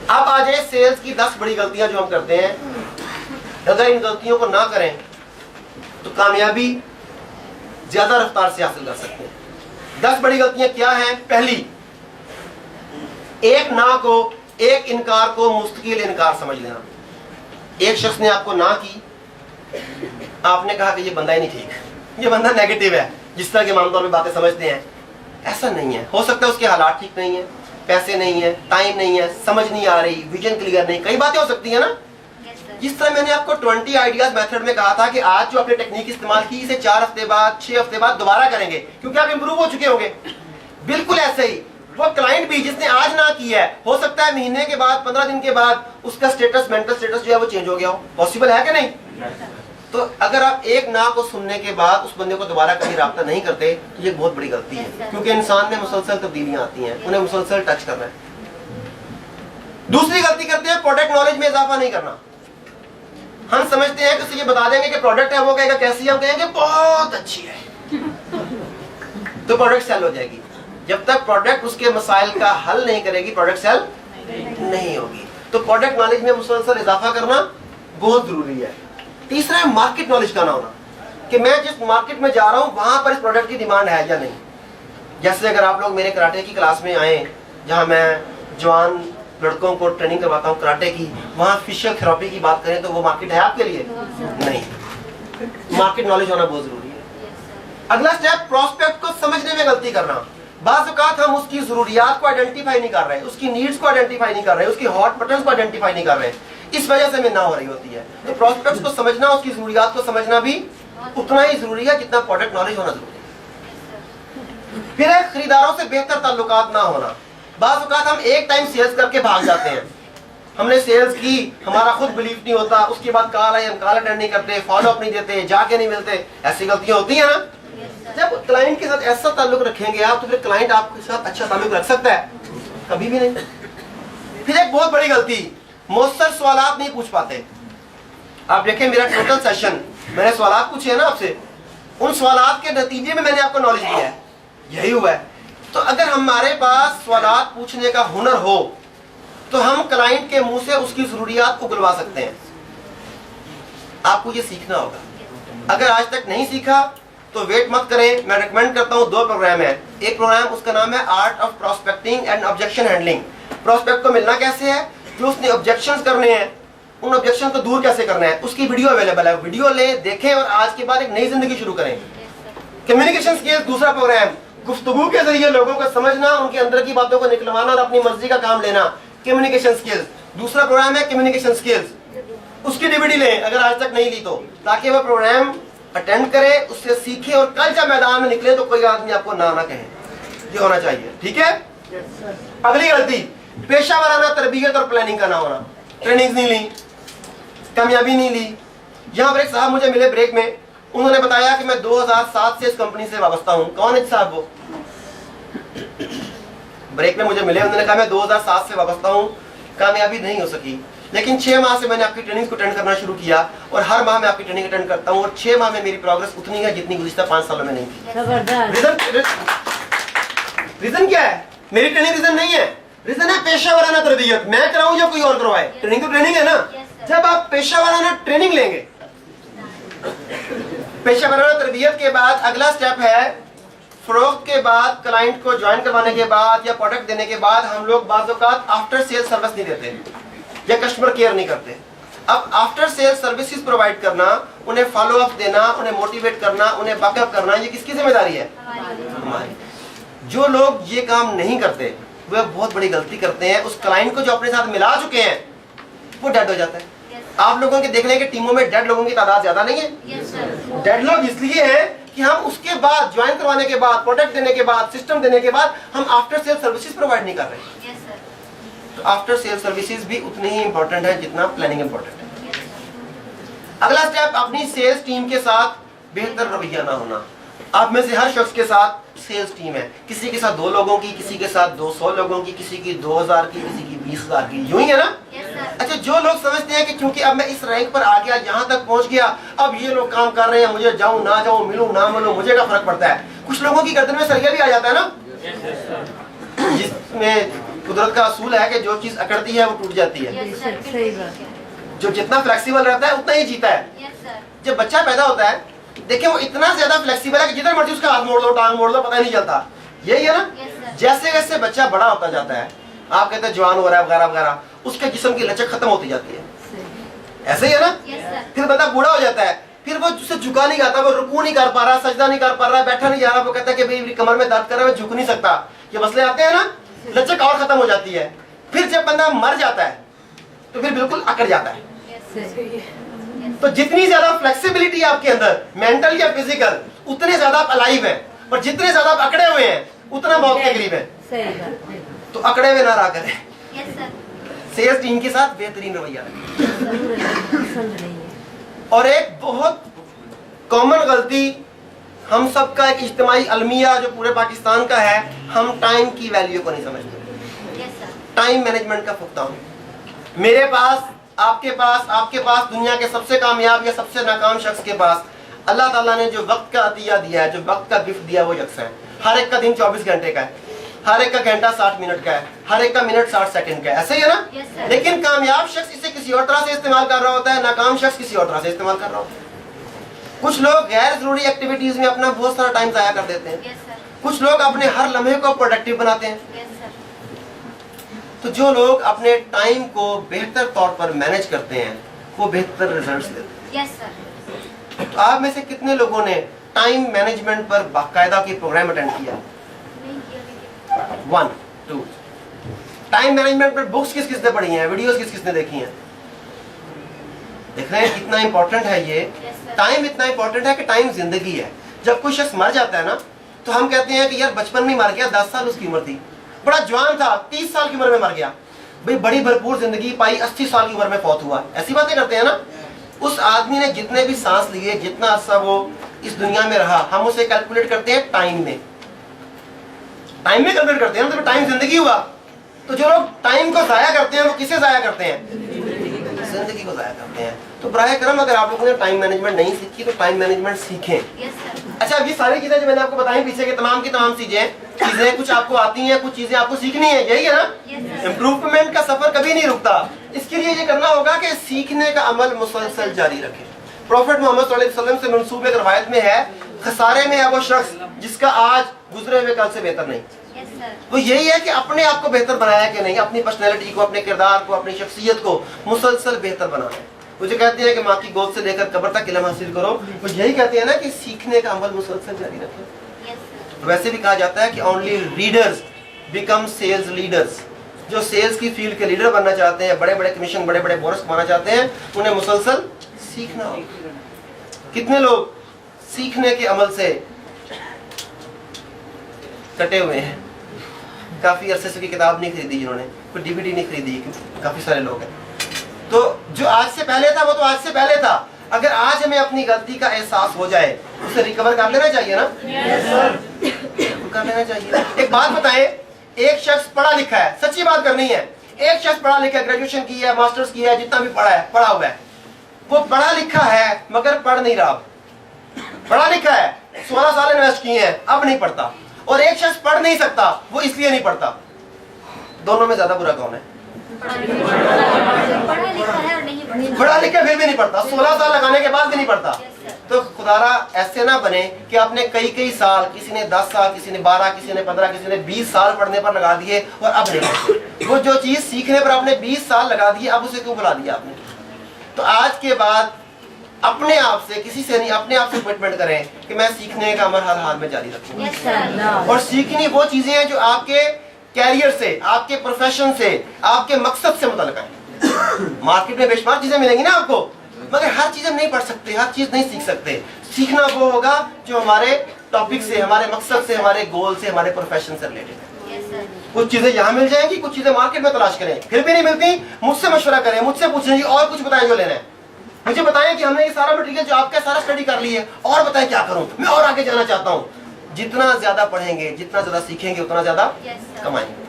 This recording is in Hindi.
अब आ जाए सेल्स की 10 बड़ी गलतियां जो हम करते हैं। अगर इन गलतियों को ना करें तो कामयाबी ज्यादा रफ्तार से हासिल कर सकते हैं। 10 बड़ी गलतियां क्या हैं? पहली, एक ना को, एक इनकार को मुस्तकिल इनकार समझ लेना। एक शख्स ने आपको ना की, आपने कहा कि ये बंदा ही नहीं ठीक, ये बंदा नेगेटिव है, जिस तरह के आमतौर पर बातें समझते हैं। ऐसा नहीं है। हो सकता है उसके हालात ठीक नहीं है, पैसे नहीं है, टाइम नहीं है, समझ नहीं आ रही, विजन क्लियर नहीं, कई बातें हो सकती है ना। जिस तरह मैंने आपको 20 आइडियाज मेथड में कहा था कि आज जो आपने टेक्निक इस्तेमाल की, इसे 4 हफ्ते बाद, 6 हफ्ते बाद दोबारा करेंगे, क्योंकि आप इंप्रूव हो चुके होंगे। बिल्कुल ऐसे ही वो क्लाइंट भी जिसने आज ना किया है, हो सकता है महीने के बाद, 15 दिन के बाद उसका स्टेटस, मेंटल स्टेटस जो है वो चेंज हो गया हो। पॉसिबल है कि नहीं? तो अगर आप एक ना को सुनने के बाद उस बंदे को दोबारा कभी राब्ता नहीं करते तो ये बहुत बड़ी गलती है, क्योंकि इंसान में मुसलसल तब्दीलियां आती हैं, उन्हें मुसलसल टच करना है। दूसरी गलती करते हैं, प्रोडक्ट नॉलेज में इजाफा नहीं करना। हम समझते हैं कि उसे ये बता देंगे कि प्रोडक्ट है, वो कहेगा कैसी है, हम कहेंगे बहुत अच्छी है, तो प्रोडक्ट सेल हो जाएगी। जब तक प्रोडक्ट उसके मसाइल का हल नहीं करेगी, प्रोडक्ट सेल नहीं होगी। तो प्रोडक्ट नॉलेज में मुसलसल इजाफा करना बहुत जरूरी है। तीसरा है मार्केट नॉलेज का ना होना, कि मैं जिस मार्केट में जा रहा हूं वहां पर इस प्रोडक्ट की डिमांड है या नहीं। जैसे अगर आप लोग मेरे कराटे की क्लास में आए, जहां मैं जवान लड़कों को ट्रेनिंग करवाता हूं कराटे की, वहां फिजिकल थेरेपी की बात करें तो वो मार्केट है आपके लिए? नहीं। मार्केट नॉलेज होना बहुत जरूरी है। अगला स्टेप, प्रोस्पेक्ट को समझने में गलती करना। बाज़ औक़ात हम उसकी जरूरियात को आइडेंटिफाई नहीं कर रहे, उसकी नीड्स को आइडेंटिफाई नहीं कर रहे, उसकी हॉट बटन्स को आइडेंटिफाई नहीं कर रहे, इस वजह से हमें ना हो रही होती है। तो प्रोस्पेक्ट्स को समझना, उसकी जरूरियात को समझना भी उतना ही जरूरी है जितना प्रोडक्ट नॉलेज होना जरूरी है। फिर है खरीदारों से बेहतर ताल्लुकात ना होना। बाज़ औक़ात हम एक टाइम सेल्स करके भाग जाते हैं, हमने सेल्स की, हमारा खुद बिलीफ नहीं होता, उसके बाद कॉल आई, हम कॉल अटेंड नहीं करते, फॉलो अप नहीं देते, जाके नहीं मिलते, ऐसी गलतियां होती है ना। जब क्लाइंट के साथ ऐसा ताल्लुक रखेंगे आप, तो फिर क्लाइंट आपके साथ अच्छा ताल्लुक रख सकता है? कभी भी नहीं। फिर एक बहुत बड़ी गलती, मुख्तसर सवालात नहीं पूछ पाते। आप देखें मेरा टोटल सेशन, मैंने सवालात पूछे हैं ना आपसे, उन सवालात के नतीजे में मैंने आपको नॉलेज दिया है, यही हुआ है। तो अगर हमारे पास सवालात पूछने का हुनर हो तो हम क्लाइंट के मुंह से उसकी जरूरियात को बुलवा सकते हैं। आपको ये सीखना होगा। अगर आज तक नहीं सीखा तो वेट मत करें। मैं रेकमेंड करता हूं, 2 प्रोग्राम है। एक प्रोग्राम उसका नाम है art of prospecting and objection handling. Prospect को मिलना कैसे है, जो उसने ऑब्जेक्शंस करने हैं, उन ऑब्जेक्शन को दूर कैसे करना है, उसकी वीडियो अवेलेबल है। वीडियो ले, देखें और आज के बाद एक नई जिंदगी शुरू करें। कम्युनिकेशन स्किल्स दूसरा प्रोग्राम, गुफ्तगू के जरिए लोगों को समझना, उनके अंदर की बातों को निकलवाना और अपनी मर्जी का काम लेना, कम्युनिकेशन स्किल्स दूसरा प्रोग्राम है। कम्युनिकेशन स्किल्स उसकी डीवीडी लें अगर आज तक नहीं ली तो, ताकि वह प्रोग्राम अटेंड करे, उससे सीखे और कल जब मैदान में निकले तो कोई आदमी आपको ना कहे। ये होना चाहिए, ठीक है। अगली गलती, पेशा वाराना तरबियत और प्लानिंग का ना होना। ट्रेनिंग नहीं ली, कामयाबी नहीं ली। यहाँ पर एक साहब मुझे मिले ब्रेक में, उन्होंने बताया कि मैं 2007 से इस कंपनी से वाबस्ता हूँ। कौन है साहब वो? ब्रेक में मुझे मिले, उन्होंने कहा मैं 2007 से वाबस्ता हूँ, कामयाबी नहीं हो सकी, लेकिन 6 माह से मैंने आपकी ट्रेनिंग को अटेंड करना शुरू किया और हर माह मैं आपकी ट्रेनिंग अटेंड करता हूँ और 6 माह में मेरी प्रोग्रेस उतनी है जितनी गुज़िश्ता 5 सालों में नहीं थी। रीजन क्या है? मेरी ट्रेनिंग रीजन नहीं है, रीजन है पेशा वाराना तरबियत। मैं कराऊं या कोई और करवाए, ट्रेनिंग तो ट्रेनिंग है ना। जब आप पेशा वाराना ट्रेनिंग लेंगे, पेशा वाराना तरबियत के बाद अगला स्टेप है फरोख्त के बाद, क्लाइंट को ज्वाइन करवाने के बाद या प्रोडक्ट देने के बाद हम लोग बाज़ औक़ात आफ्टर सेल सर्विस नहीं देते या कस्टमर केयर नहीं करते। अब आफ्टर सेल सर्विसेज प्रोवाइड करना, उन्हें फॉलो अप देना, उन्हें मोटिवेट करना, उन्हें बैकअप करना, ये किसकी जिम्मेदारी है? हमारी। जो लोग ये काम नहीं करते वह बहुत बड़ी गलती करते हैं। उस क्लाइंट को जो अपने साथ मिला चुके हैं वो डेड हो जाता है। आप लोगों के देखने की टीमों में डेड लोगों की तादाद ज्यादा नहीं है। डेड लोग इसलिए है कि हम उसके बाद ज्वाइन करवाने के बाद, प्रोडक्ट देने के बाद, सिस्टम देने के बाद हम आफ्टर सेल सर्विसेज प्रोवाइड नहीं कर रहे। तो आफ्टर सेल सर्विसेज भी उतनी ही इंपॉर्टेंट है जितना प्लानिंग इंपॉर्टेंट है। अगला स्टेप, अपनी सेल्स टीम के साथ बेहतर रवैया ना होना। आप में से हर शख्स के साथ सेल्स टीम है, किसी के साथ 2 लोगों की, किसी के साथ 200 लोगों की, किसी की 2000 की, किसी की 20,000 की, यूं ही है ना। अच्छा, जो लोग समझते हैं कि क्योंकि अब मैं इस रैंक पर आ गया, यहाँ तक पहुंच गया, अब ये लोग काम कर रहे हैं, मुझे जाऊं ना जाऊं, मिलूं ना मिलूं, मुझे क्या फर्क पड़ता है। कुछ लोगों की गर्दन में सरिया भी आ जाता है ना, जिसमें कुदरत का असूल है कि जो चीज अकड़ती है वो टूट जाती है। यस सर, सही बात है। जो जितना फ्लेक्सिबल रहता है उतना ही जीता है। Yes sir. जब बच्चा पैदा होता है, देखिए वो इतना ज्यादा फ्लेक्सिबल है कि जिधर मर्जी उसका हाथ मोड़ लो, टांग मोड़ लो, पता नहीं चलता। यही है ना? Yes sir. जैसे जैसे बच्चा बड़ा होता जाता है, आप कहते हैं जवान हो रहा है वगैरह वगैरह, उसके जिस्म की लचक खत्म होती जाती है। ऐसे ही है ना? Yes sir. फिर बंदा बूढ़ा हो जाता है, फिर वो उससे झुका नहीं आता, वो रुकू नहीं कर पा रहा, सजदा नहीं कर पा रहा, बैठा नहीं जा रहा, वो कहता है कि भाई मेरी कमर में दर्द कर रहा है, मैं झुक नहीं सकता। ये मसले आते हैं ना, लचक और खत्म हो जाती है। फिर जब बंदा मर जाता है तो फिर बिल्कुल अकड़ जाता है। तो जितनी ज्यादा फ्लेक्सिबिलिटी आपके अंदर, मेंटल या फिजिकल, उतने ज्यादा आप अलाइव हैं, और जितने ज्यादा आप अकड़े हुए हैं उतना मौत के करीब है। सही बात है। तो अकड़े हुए ना रहा करें। Yes sir. सेल्स टीम के साथ बेहतरीन रवैया रखें। पसंद नहीं है। और एक बहुत कॉमन गलती हम सबका, एक इज्तिमाई अलमिया जो पूरे पाकिस्तान का है, हम टाइम की वैल्यू को नहीं समझते। Yes sir. टाइम मैनेजमेंट का पुख्ता हूं। मेरे पास, आपके पास दुनिया के सबसे कामयाब या सबसे नाकाम शख्स के पास अल्लाह ताला ने जो वक्त का अतिया दिया है, जो वक्त का गिफ्ट दिया, वो यकसा है। हर एक का दिन 24 घंटे का है, हर एक का घंटा 60 मिनट का है, हर एक का मिनट 60 सेकंड का है। ऐसे ही है ना? Yes, sir. लेकिन कामयाब शख्स इसे किसी और तरह से इस्तेमाल कर रहा होता है, नाकाम शख्स किसी और तरह से इस्तेमाल कर रहा होता है। कुछ लोग गैर जरूरी एक्टिविटीज में अपना बहुत सारा टाइम जाया कर देते हैं। Yes sir. कुछ लोग अपने हर लम्हे को प्रोडक्टिव बनाते हैं। Yes sir. तो जो लोग अपने टाइम को बेहतर तौर पर मैनेज करते हैं वो बेहतर रिजल्ट्स देते यस सर। हैं। तो आप में से कितने लोगों ने टाइम मैनेजमेंट पर बाकायदा की प्रोग्राम अटेंड किया? नहीं किया। 1 2। टाइम मैनेजमेंट पर बुक्स किस किसने पढ़ी हैं, वीडियोस किस किसने देखी हैं? देख रहे हैं कितना इंपॉर्टेंट है ये। Yes, sir. टाइम इतना इंपॉर्टेंट है कि टाइम जिंदगी है। जब कोई शख्स मर जाता है ना, तो हम कहते हैं कि यार बचपन में मर गया, 10 साल उसकी उम्र थी, बड़ा जवान था, 30 साल की उम्र में मर गया, भाई बड़ी भरपूर जिंदगी पाई, 80 साल की उम्र में फौत हुआ। ऐसी बातें करते हैं ना। उस आदमी ने जितने भी सांस लिए, जितना अरसा वो इस दुनिया में रहा, हम उसे कैलकुलेट करते हैं टाइम में कैलकुलेट करते हैं, तो टाइम जिंदगी हुआ। तो जो लोग टाइम को जाया करते हैं वो किसे जाया करते हैं? जिंदगी को जाया करते हैं। तो बराए करम अगर आप लोगों ने टाइम मैनेजमेंट नहीं सीखी तो टाइम मैनेजमेंट सीखें। Yes sir. अच्छा, ये सारी चीजें जो मैंने आपको बताई, पीछे के तमाम की तमाम चीजें कुछ आपको आती हैं, कुछ चीजें आपको सीखनी है, यही है ना? Yes, sir. इम्प्रूवमेंट का सफर कभी नहीं रुकता। इसके लिए ये करना होगा कि सीखने का अमल मुसलसल जारी रखें। प्रॉफेट मोहम्मद सल्लल्लाहु अलैहि वसल्लम से मंसूब एक रवायत में है, खसारे में है वो शख्स जिसका आज गुजरे हुए कल से बेहतर नहीं। Yes sir. वो यही है कि अपने आप को बेहतर बनाया कि नहीं, अपनी पर्सनैलिटी को, अपने किरदार को, अपनी शख्सियत को मुसलसल बेहतर बनाना है। वो जो कहते हैं कि माँ की गोद से लेकर कब्र तक इल्म हासिल करो, वो यही कहते हैं ना कि सीखने का अमल मुसलसल जारी रखें। Yes sir. वैसे भी कहा जाता है कि only readers become sales leaders. जो सेल्स की फील्ड के लीडर बनना चाहते हैं, बड़े बड़े कमीशन, बड़े बड़े बोनस कमाना चाहते हैं, उन्हें मुसलसल सीखना होगा। कितने लोग सीखने के अमल से कटे हुए हैं? काफी अरसे से किताब नहीं खरीदी जिन्होंने, कोई डीवीडी नहीं खरीदी, काफी सारे लोग हैं। तो जो आज से पहले था वो तो आज से पहले था। अगर आज हमें अपनी गलती का एहसास हो जाए, उसे रिकवर कर लेना चाहिए ना? कर लेना चाहिए। एक बात बताएं, एक शख्स पढ़ा लिखा है, सच्ची बात करनी है, एक शख्स पढ़ा लिखा है, ग्रेजुएशन की है, मास्टर्स की है, जितना भी पढ़ा हुआ है, वो पढ़ा लिखा है मगर पढ़ नहीं रहा। पढ़ा लिखा है, 16 साल इन्वेस्ट किए हैं, अब नहीं पढ़ता। और एक शख्स पढ़ नहीं सकता, वो इसलिए नहीं पढ़ता। दोनों में ज्यादा बुरा कौन है? पढ़ा लिखा है और नहीं पढ़ा। पढ़ा लिखा फिर भी नहीं पढ़ता, 16 साल लगाने के बाद भी नहीं पढ़ता। तो खुदारा ऐसे ना बने कि आपने कई साल, किसी ने 10 साल, किसी ने 12, किसी ने 15, किसी ने 20 साल पढ़ने पर लगा दिए और अब नहीं पढ़ते। वो जो चीज सीखने पर आपने 20 साल लगा दिए, अब उसे क्यों भुला दिया आपने? तो आज के बाद अपने आप से, किसी से नहीं, अपने आप से कमिटमेंट करें कि मैं सीखने का अमल हर हाल में जारी रखूंगा। और सीखनी वो चीजें हैं जो आपके कैरियर से, आपके प्रोफेशन से, आपके मकसद से मुतल्लिक है। मार्केट में बेशुमार चीजें मिलेंगी ना आपको, मगर हर चीज हम नहीं पढ़ सकते, हर चीज नहीं सीख सकते। सीखना वो होगा जो हमारे टॉपिक से, हमारे मकसद से, हमारे गोल से, हमारे प्रोफेशन से रिलेटेड है। कुछ चीजें यहाँ मिल जाएंगी, कुछ चीजें मार्केट में तलाश करें, फिर भी नहीं मिलती, मुझसे मशवरा करें, मुझसे पूछें और कुछ बताएं जो लेना है। मुझे बताएं कि हमने ये सारा मटेरियल जो आपका सारा स्टडी कर लिया है, और बताएं क्या करूं, मैं और आगे जाना चाहता हूं। जितना ज्यादा पढ़ेंगे, जितना ज्यादा सीखेंगे, उतना ज्यादा कमाएंगे।